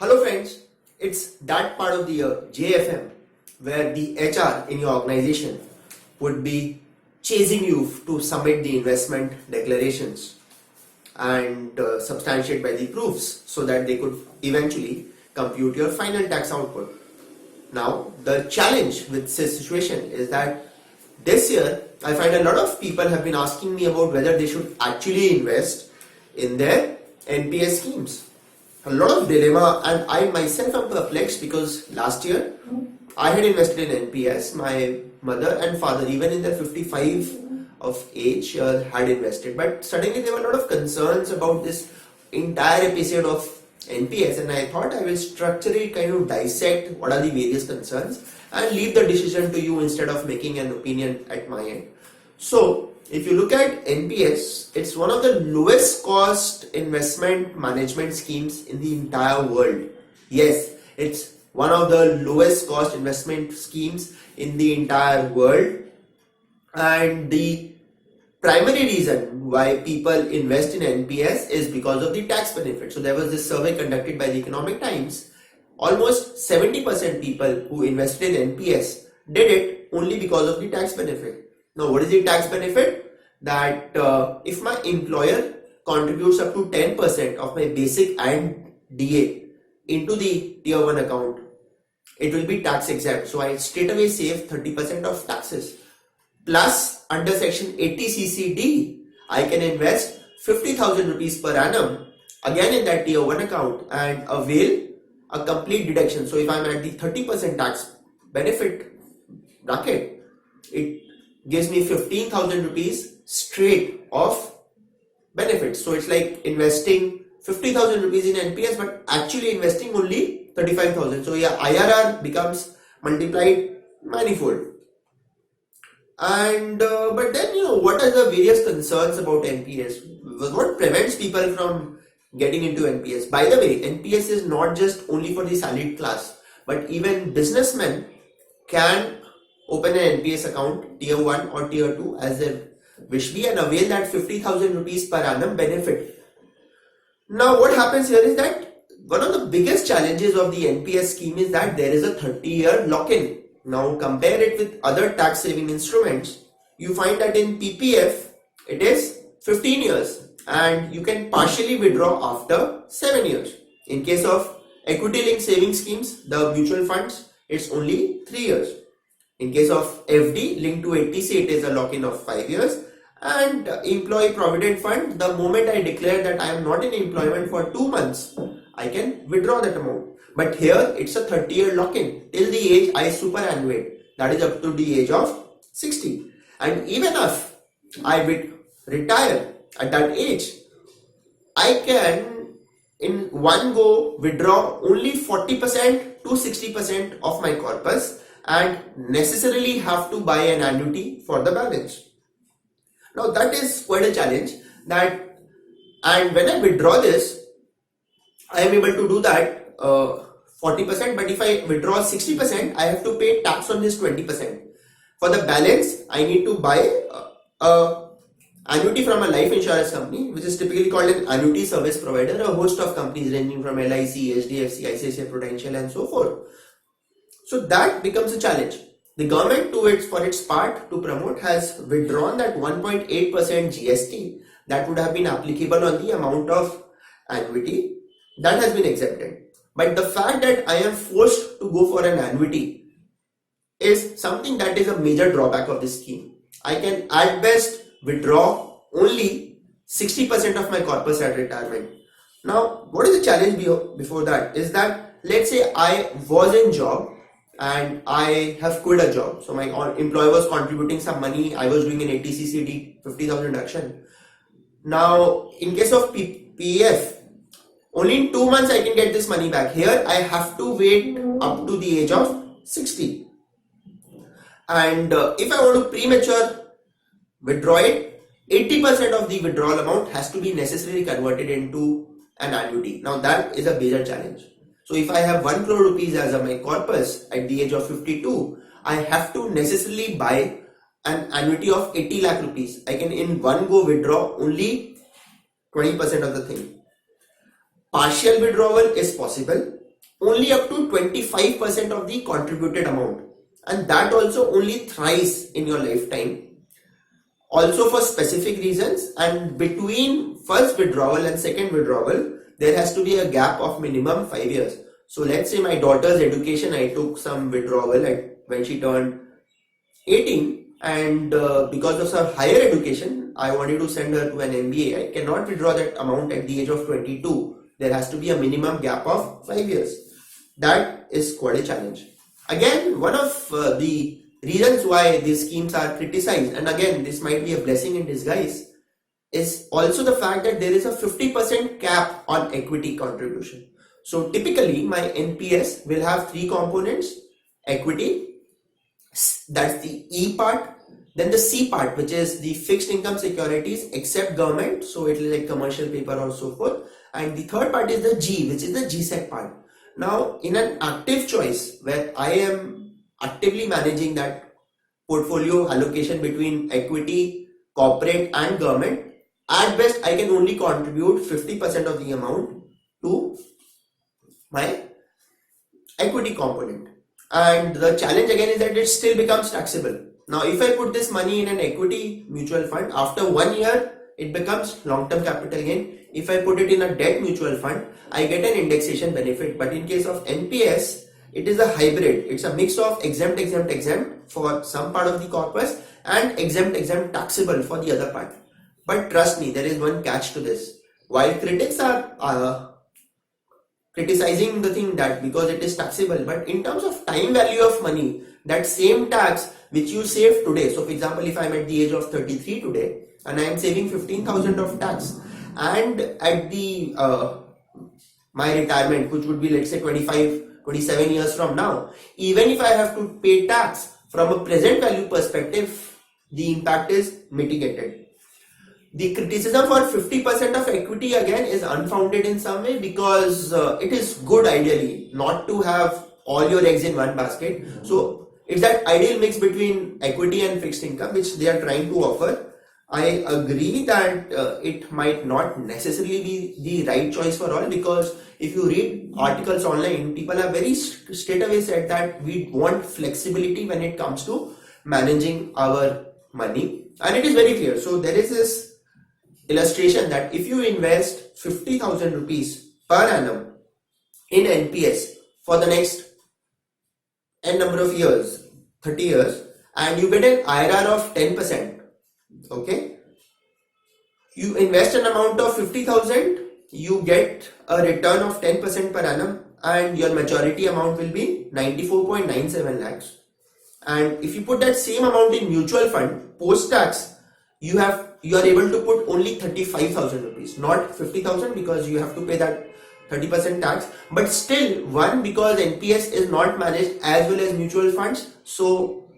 Hello friends, it's that part of the year, JFM, where the HR in your organization would be chasing you to submit the investment declarations and substantiate by the proofs so that they could eventually compute your final tax output. Now, the challenge with this situation is that this year I find a lot of people have been asking me about whether they should actually invest in their Nps schemes. A lot of dilemma, and I myself am perplexed because last year I had invested in Nps. My mother and father, even in their 55 of age, had invested, but suddenly there were a lot of concerns about this entire episode of Nps, and I thought I will structurally kind of dissect what are the various concerns and leave the decision to you instead of making an opinion at my end. So if you look at Nps, it's one of the lowest cost investment management schemes in the entire world. Yes, it's one of the lowest cost investment schemes in the entire world, and the primary reason why people invest in Nps is because of the tax benefit. So there was this survey conducted by the Economic Times. Almost 70% people who invested in Nps did it only because of the tax benefit. Now, what is the tax benefit? That if my employer contributes up to 10% of my basic and DA into the tier 1 account, it will be tax exempt. So I straight away save 30% of taxes. Plus, under section 80 CCD, I can invest 50,000 rupees per annum again in that tier 1 account and avail a complete deduction. So if I'm at the 30% tax benefit bracket, it gives me 15,000 rupees straight of benefits. So it's like investing 50,000 rupees in Nps, but actually investing only 35,000. So yeah, IRR becomes multiplied manifold. And but then, what are the various concerns about Nps? What prevents people from getting into Nps? By the way, Nps is not just only for the salaried class, but even businessmen can open an Nps account, tier 1 or tier 2 as their wish be, and avail that 50,000 rupees per annum benefit. Now what happens here is that one of the biggest challenges of the Nps scheme is that there is a 30-year lock-in. Now compare it with other tax saving instruments. You find that in PPF it is 15 years and you can partially withdraw after 7 years. In case of equity linked saving schemes, the mutual funds, it's only 3 years. In case of FD linked to 80C, it is a lock-in of 5 years. And employee provident fund, the moment I declare that I am not in employment for 2 months, I can withdraw that amount. But here it's a 30-year lock-in till the age I superannuate, that is up to the age of 60. And even if I retire at that age, I can in one go withdraw only 40% to 60% of my corpus and necessarily have to buy an annuity for the balance. Now that is quite a challenge, and when I withdraw this, I am able to do that 40%, but if I withdraw 60%, I have to pay tax on this 20%. For the balance, I need to buy a annuity from a life insurance company, which is typically called an annuity service provider, a host of companies ranging from LIC, HDFC, ICICI Prudential and so forth. So that becomes a challenge. The government, for its part to promote, has withdrawn that 1.8% GST that would have been applicable on the amount of annuity that has been exempted. But the fact that I am forced to go for an annuity is something that is a major drawback of this scheme. I can at best withdraw only 60% of my corpus at retirement. Now, what is the challenge before that is that, let's say I was in job and I have quit a job. So my employer was contributing some money, I was doing an 80CCD 50,000 deduction. Now in case of PF, only in 2 months I can get this money back. Here I have to wait up to the age of 60. And if I want to premature withdraw it, 80% of the withdrawal amount has to be necessarily converted into an annuity. Now that is a major challenge. So if I have 1 crore rupees as my corpus at the age of 52, I have to necessarily buy an annuity of 80 lakh rupees. I can in one go withdraw only 20% of the thing. Partial withdrawal is possible, only up to 25% of the contributed amount, and that also only thrice in your lifetime, also for specific reasons. And between first withdrawal and second withdrawal there has to be a gap of minimum 5 years. So let's say my daughter's education, I took some withdrawal when she turned 18, and because of her higher education I wanted to send her to an MBA. I cannot withdraw that amount at the age of 22. There has to be a minimum gap of 5 years. That is quite a challenge. Again, one of the reasons why these schemes are criticized, and again this might be a blessing in disguise, is also the fact that there is a 50% cap on equity contribution. So typically my NPS will have three components: equity, that's the E part, then the C part, which is the fixed income securities except government, so it is like commercial paper or so forth, and the third part is the G, which is the GSEC part. Now in an active choice where I am actively managing that portfolio allocation between equity, corporate and government, at best I can only contribute 50% of the amount to my equity component. And the challenge again is that it still becomes taxable. Now if I put this money in an equity mutual fund, after 1 year it becomes long-term capital gain. If I put it in a debt mutual fund, I get an indexation benefit. But in case of NPS, it is a hybrid. It's a mix of exempt for some part of the corpus and exempt taxable for the other part. But trust me, there is one catch to this. While critics are criticizing the thing that because it is taxable, but in terms of time value of money, that same tax which you save today, so for example if I am at the age of 33 today and I am saving 15,000 of tax, and at the my retirement, which would be let's say 27 years from now, even if I have to pay tax from a present value perspective, the impact is mitigated. The criticism for 50% of equity again is unfounded in some way, because it is good ideally not to have all your eggs in one basket. So it's that ideal mix between equity and fixed income which they are trying to offer. I agree that it might not necessarily be the right choice for all, because if you read articles online, people have very straight away said that we want flexibility when it comes to managing our money, and it is very clear. So there is this illustration that if you invest 50,000 rupees per annum in NPS for the next n number of years, 30 years, and you get an IRR of 10%, okay, you invest an amount of 50,000, you get a return of 10% per annum, and your maturity amount will be 94.97 lakhs. And if you put that same amount in mutual fund, post tax, you are able to put only 35,000 rupees, not 50,000, because you have to pay that 30% tax. But still, one, because NPS is not managed as well as mutual funds, so,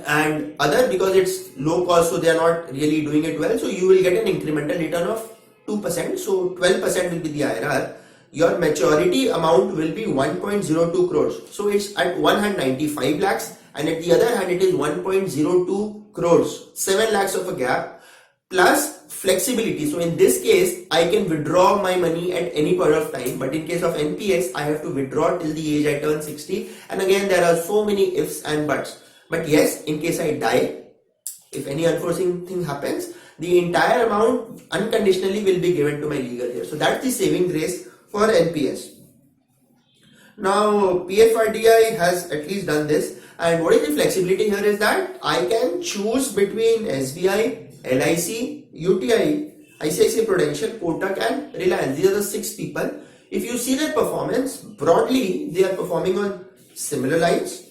and other, because it's low cost, so they are not really doing it well, so you will get an incremental return of 2%, so 12% will be the IRR. Your maturity amount will be 1.02 crores, so it's at one hand 95 lakhs, and at the other hand it is 1.02 crores, 7 lakhs of a gap, plus flexibility. So in this case I can withdraw my money at any point of time, but in case of NPS I have to withdraw till the age I turn 60, and again there are so many ifs and buts. But yes, in case I die, if any unforeseen thing happens, the entire amount unconditionally will be given to my legal heir. So that's the saving grace for NPS. Now PFRDI has at least done this, and what is the flexibility here is that I can choose between SBI, LIC, UTI, ICICI Prudential, Kotak and Reliance. These are the 6 people. If you see their performance, broadly they are performing on similar lines.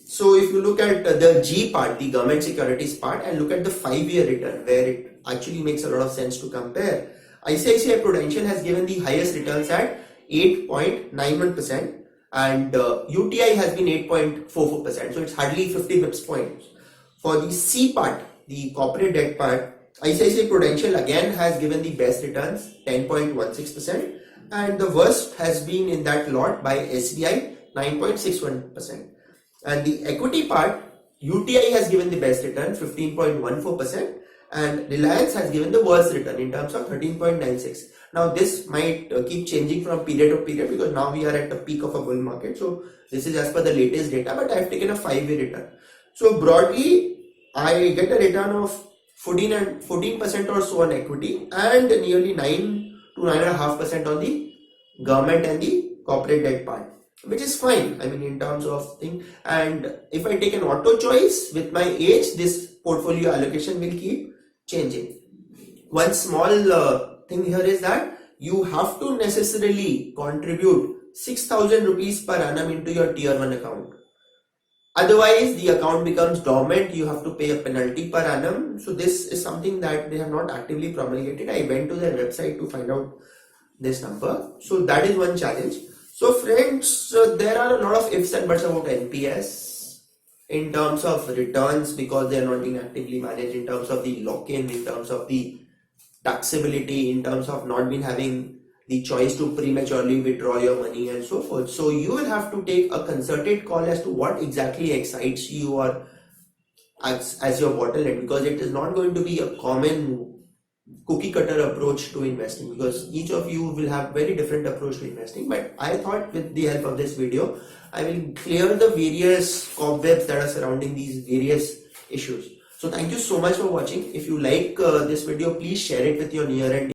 So if you look at the G part, the government securities part, and look at the 5-year return, where it actually makes a lot of sense to compare, ICICI Prudential has given the highest returns at 8.91%, and UTI has been 8.44%, so it's hardly 50 bips points. For the C part, the corporate debt part, ICICI Prudential again has given the best returns, 10.16%, and the worst has been in that lot by SBI, 9.61%. And the equity part, UTI has given the best return, 15.14%, and Reliance has given the worst return in terms of 13.96. Now this might keep changing from period to period because now we are at the peak of a bull market. So this is as per the latest data, but I have taken a 5-year return. So broadly, I get a return of 14% or so on equity and nearly 9 to 9.5% on the government and the corporate debt part, which is fine. I mean, in terms of thing. And if I take an auto choice with my age, this portfolio allocation will keep changing. One small thing here is that you have to necessarily contribute 6,000 rupees per annum into your tier 1 account. Otherwise, the account becomes dormant. You have to pay a penalty per annum. So this is something that they have not actively promulgated. I went to their website to find out this number. So that is one challenge. So friends, there are a lot of ifs and buts about NPS in terms of returns because they are not being actively managed, in terms of the lock-in, in terms of the taxability, in terms of not being having the choice to prematurely withdraw your money and so forth. So you will have to take a concerted call as to what exactly excites you or as your bottleneck, because it is not going to be a common cookie cutter approach to investing, because each of you will have very different approach to investing. But I thought with the help of this video, I will clear the various cobwebs that are surrounding these various issues. So thank you so much for watching. If you like this video, please share it with your near and